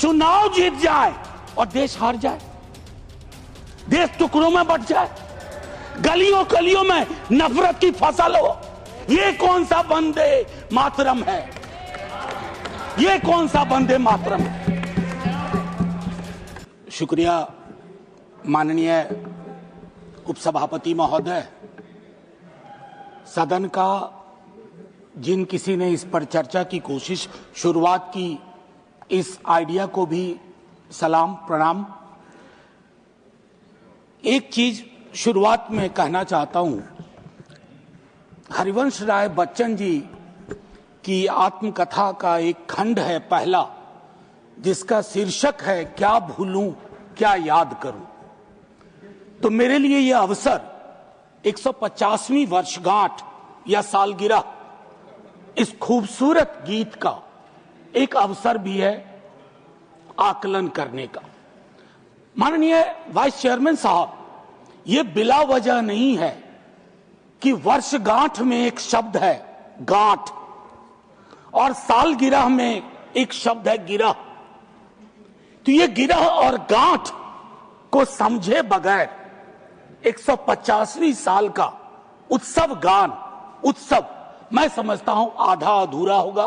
चुनाव जीत जाए और देश हार जाए, देश टुकड़ों में बट जाए, गलियों गलियों में नफरत की फसल हो, ये कौन सा वंदे मातरम है? ये कौन सा वंदे मातरम है? शुक्रिया माननीय उपसभापति महोदय। सदन का जिन किसी ने इस पर चर्चा की कोशिश शुरुआत की, इस आइडिया को भी सलाम प्रणाम। एक चीज शुरुआत में कहना चाहता हूं, हरिवंश राय बच्चन जी की आत्मकथा का एक खंड है पहला, जिसका शीर्षक है क्या भूलूं क्या याद करूं। तो मेरे लिए यह अवसर 150वीं वर्षगांठ या सालगिरह इस खूबसूरत गीत का एक अवसर भी है आकलन करने का। माननीय वाइस चेयरमैन साहब, ये बिला वजह नहीं है कि वर्षगांठ में एक शब्द है गांठ और सालगिरह में एक शब्द है गिरह। तो ये गिरह और गांठ को समझे बगैर 150वीं साल का उत्सव गान, उत्सव मैं समझता हूं आधा अधूरा होगा,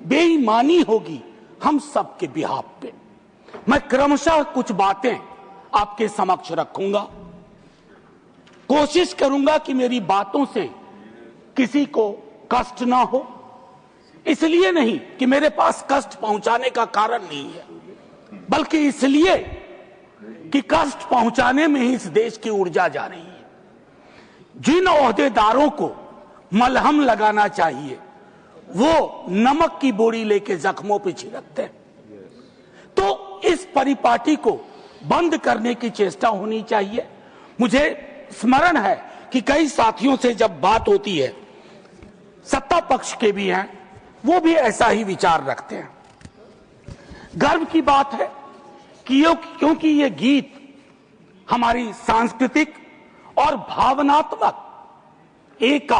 बेईमानी होगी हम सबके बिहाफ पे। मैं क्रमशः कुछ बातें आपके समक्ष रखूंगा, कोशिश करूंगा कि मेरी बातों से किसी को कष्ट ना हो, इसलिए नहीं कि मेरे पास कष्ट पहुंचाने का कारण नहीं है, बल्कि इसलिए कि कष्ट पहुंचाने में ही इस देश की ऊर्जा जा रही है। जिन ओहदेदारों को मलहम लगाना चाहिए वो नमक की बोरी लेके जख्मों पे छिड़कते हैं। तो इस परिपाटी को बंद करने की चेष्टा होनी चाहिए। मुझे स्मरण है कि कई साथियों से जब बात होती है, सत्ता पक्ष के भी हैं, वो भी ऐसा ही विचार रखते हैं। गर्व की बात है कि क्योंकि ये गीत हमारी सांस्कृतिक और भावनात्मक एका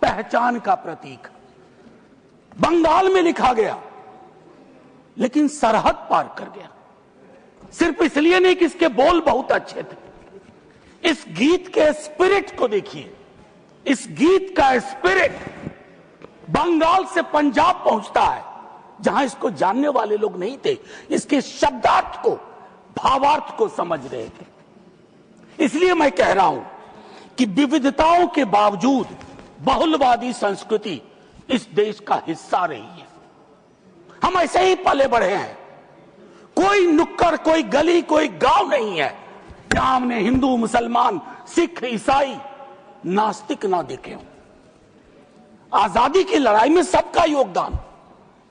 पहचान का प्रतीक, बंगाल में लिखा गया लेकिन सरहद पार कर गया। सिर्फ इसलिए नहीं कि इसके बोल बहुत अच्छे थे, इस गीत के स्पिरिट को देखिए। इस गीत का स्पिरिट बंगाल से पंजाब पहुंचता है, जहां इसको जानने वाले लोग नहीं थे, इसके शब्दार्थ को, भावार्थ को समझ रहे थे। इसलिए मैं कह रहा हूं कि विविधताओं के बावजूद बहुलवादी संस्कृति इस देश का हिस्सा रही है। हम ऐसे ही पले बढ़े हैं। कोई नुक्कड़, कोई गली, कोई गांव नहीं है जहां हमने हिंदू, मुसलमान, सिख, ईसाई, नास्तिक ना देखे हों। आजादी की लड़ाई में सबका योगदान,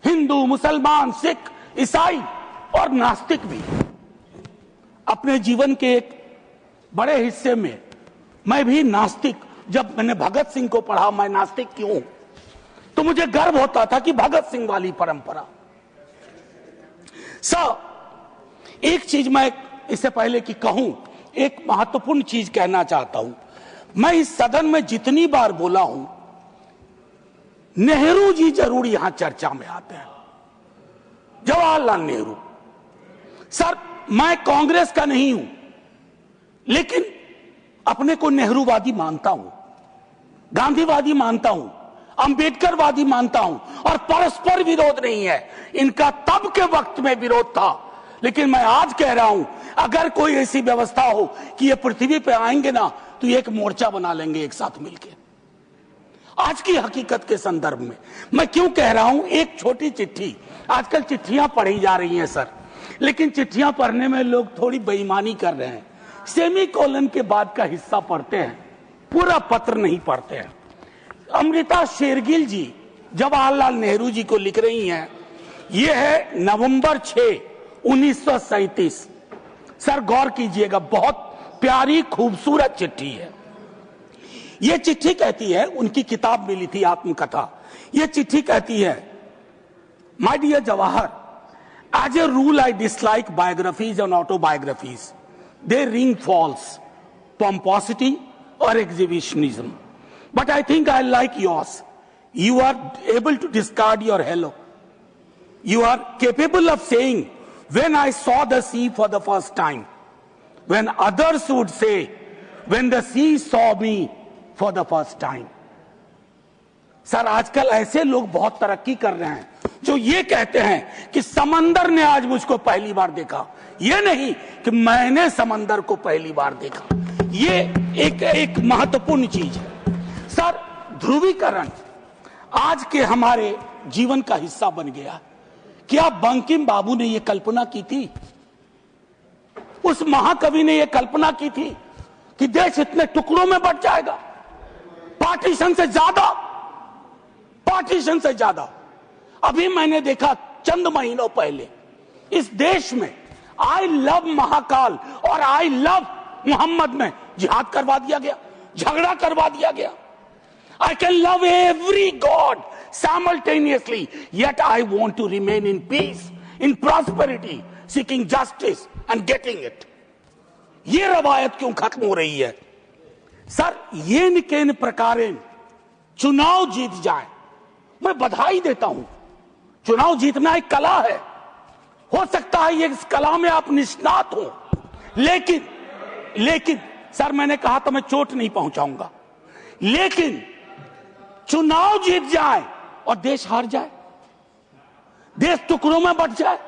हिंदू, मुसलमान, सिख, ईसाई और नास्तिक भी। अपने जीवन के एक बड़े हिस्से में मैं भी नास्तिक, जब मैंने भगत सिंह को पढ़ा, मैं नास्तिक क्यों, तो मुझे गर्व होता था कि भगत सिंह वाली परंपरा। एक चीज मैं इससे पहले कि कहूं, एक महत्वपूर्ण चीज कहना चाहता हूं। मैं इस सदन में जितनी बार बोला हूं, नेहरू जी जरूर यहां चर्चा में आते हैं। जवाहरलाल नेहरू। सर, मैं कांग्रेस का नहीं हूं, लेकिन अपने को नेहरूवादी मानता हूं, गांधीवादी मानता हूं, अंबेडकरवादी मानता हूं, और परस्पर विरोध नहीं है। इनका तब के वक्त में विरोध था, लेकिन मैं आज कह रहा हूं, अगर कोई ऐसी व्यवस्था हो कि ये पृथ्वी पे आएंगे ना, तो एक मोर्चा बना लेंगे एक साथ मिलकर। आज की हकीकत के संदर्भ में मैं क्यों कह रहा हूं, एक छोटी चिट्ठी, आजकल चिट्ठियां पढ़ी जा रही हैं सर, लेकिन चिट्ठियां पढ़ने में लोग थोड़ी बेईमानी कर रहे हैं। सेमीकोलन के बाद का हिस्सा पढ़ते हैं, पूरा पत्र नहीं पढ़ते हैं। अमृता शेरगिल जी जवाहरलाल नेहरू जी को लिख रही हैं, यह है नवंबर 6, 1937। सर गौर कीजिएगा, बहुत प्यारी खूबसूरत चिट्ठी है। यह चिट्ठी कहती है, उनकी किताब मिली थी आत्मकथा। यह चिट्ठी कहती है, my dear Jawahar, as a rule I dislike biographies and autobiographies. They ring false, pomposity or exhibitionism. But I think I like yours. You are able to discard your hello. You are capable of saying when I saw the sea for the first time, when others would say, when the sea saw me for the first time. Sir, आजकल ऐसे लोग बहुत तरक्की कर रहे हैं जो ये कहते हैं कि समंदर ने आज मुझको पहली बार देखा, ये नहीं कि मैंने समंदर को पहली बार देखा। ये एक महत्वपूर्ण चीज है। सर, ध्रुवीकरण आज के हमारे जीवन का हिस्सा बन गया। क्या बंकिम बाबू ने यह कल्पना की थी, उस महाकवि ने यह कल्पना की थी कि देश इतने टुकड़ों में बंट जाएगा? पार्टीशन से ज्यादा। अभी मैंने देखा चंद महीनों पहले इस देश में आई लव महाकाल और आई लव मोहम्मद में जिहाद करवा दिया गया, झगड़ा करवा दिया गया। I can love every God simultaneously, yet I want to remain in peace, in prosperity, seeking justice and getting it. ये रवायत क्यों खत्म हो रही है? सर, येन केन प्रकारेण चुनाव जीत जाए, मैं बधाई देता हूं। चुनाव जीतना एक कला है, हो सकता है ये इस कला में आप निष्णात हो, लेकिन सर, मैंने कहा तो मैं चोट नहीं पहुंचाऊंगा, लेकिन चुनाव जीत जाए और देश हार जाए, देश टुकड़ों में बंट जाए,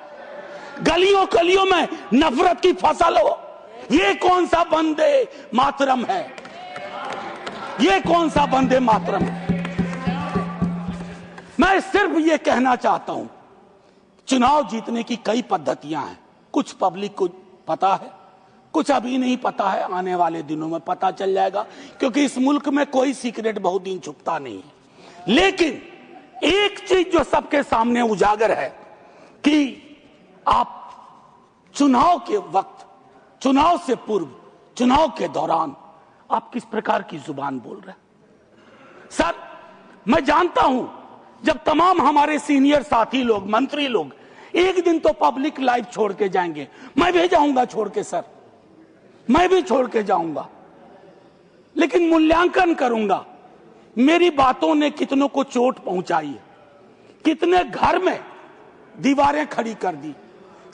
गलियों गलियों में नफरत की फसल हो, ये कौन सा वंदे मातरम है? ये कौन सा वंदे मातरम है? मैं सिर्फ ये कहना चाहता हूं, चुनाव जीतने की कई पद्धतियां हैं। कुछ पब्लिक को पता है, कुछ अभी नहीं पता है, आने वाले दिनों में पता चल जाएगा, क्योंकि इस मुल्क में कोई सीक्रेट बहुत दिन छुपता नहीं है। लेकिन एक चीज जो सबके सामने उजागर है कि आप चुनाव के वक्त, चुनाव से पूर्व, चुनाव के दौरान आप किस प्रकार की जुबान बोल रहे हैं। सर, मैं जानता हूं जब तमाम हमारे सीनियर साथी लोग, मंत्री लोग एक दिन तो पब्लिक लाइफ छोड़ के जाएंगे, मैं भी जाऊंगा छोड़ के, सर मैं भी छोड़ के जाऊंगा, लेकिन मूल्यांकन करूंगा मेरी बातों ने कितनों को चोट पहुंचाई है, कितने घर में दीवारें खड़ी कर दी,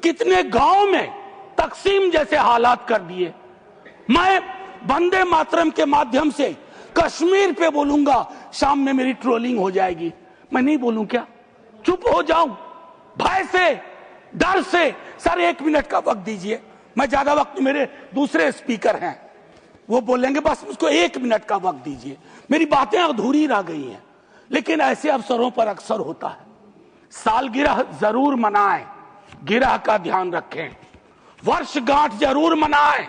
कितने गांव में तकसीम जैसे हालात कर दिए। मैं वंदे मातरम के माध्यम से कश्मीर पे बोलूंगा, शाम में मेरी ट्रोलिंग हो जाएगी, मैं नहीं बोलूं क्या? चुप हो जाऊं भय से, डर से? सर, 1 मिनट का वक्त दीजिए, मैं ज्यादा वक्त, मेरे दूसरे स्पीकर हैं वो बोलेंगे, बस उसको 1 मिनट का वक्त दीजिए। मेरी बातें अधूरी रह गई हैं, लेकिन ऐसे अवसरों पर अक्सर होता है। सालगिरह जरूर मनाएं, गिरह का ध्यान रखें, वर्षगांठ जरूर मनाएं,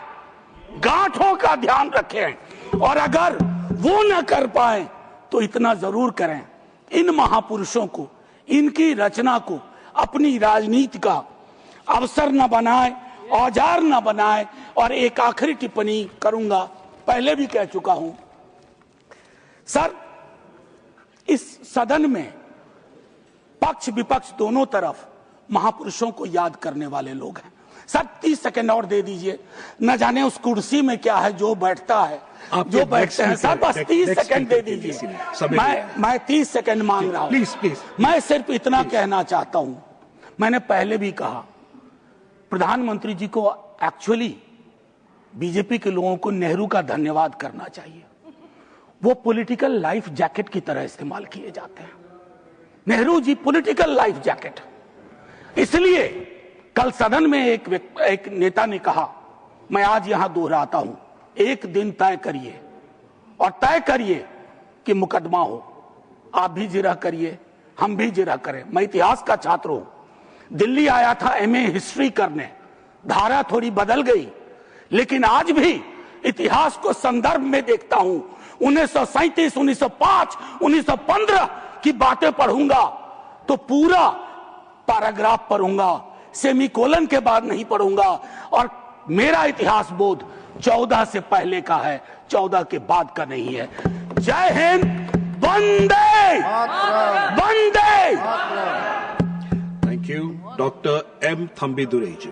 गांठों का ध्यान रखें, और अगर वो न कर पाए तो इतना जरूर करें, इन महापुरुषों को, इनकी रचना को अपनी राजनीति का अवसर न बनाए, औजार न बनाए। और एक आखिरी टिप्पणी करूंगा, पहले भी कह चुका हूं, सर, इस सदन में पक्ष विपक्ष दोनों तरफ महापुरुषों को याद करने वाले लोग हैं। सर, 30 सेकंड और दे दीजिए, न जाने उस कुर्सी में क्या है जो बैठता है, जो बैठते हैं। सर, बस 30 सेकंड दे दीजिए, मैं 30 सेकंड मांग रहा हूं। प्लीज। मैं सिर्फ इतना कहना चाहता हूं, मैंने पहले भी कहा, प्रधानमंत्री जी को एक्चुअली बीजेपी के लोगों को नेहरू का धन्यवाद करना चाहिए। वो पॉलिटिकल लाइफ जैकेट की तरह इस्तेमाल किए जाते हैं। Nehru ji political life jacket. इसलिए कल सदन में एक नेता ने कहा, मैं आज यहां दोहराता हूं, एक दिन तय करिए और तय करिए कि मुकदमा हो। आप भी जिरह करिए, हम भी जिरह करें। मैं इतिहास का छात्र हूं, दिल्ली आया था एमए हिस्ट्री करने, धारा थोड़ी बदल गई, लेकिन आज भी इतिहास को संदर्भ में देखता हूं। 1937, 1905, 1915 की बातें पढ़ूंगा तो पूरा पैराग्राफ पढ़ूंगा, सेमीकोलन के बाद नहीं पढ़ूंगा। और मेरा इतिहास बोध 14 से पहले का है, 14 के बाद का नहीं है। जय हिंद, वंदे वंदे। Thank you. Doctor M Thambidurai ji.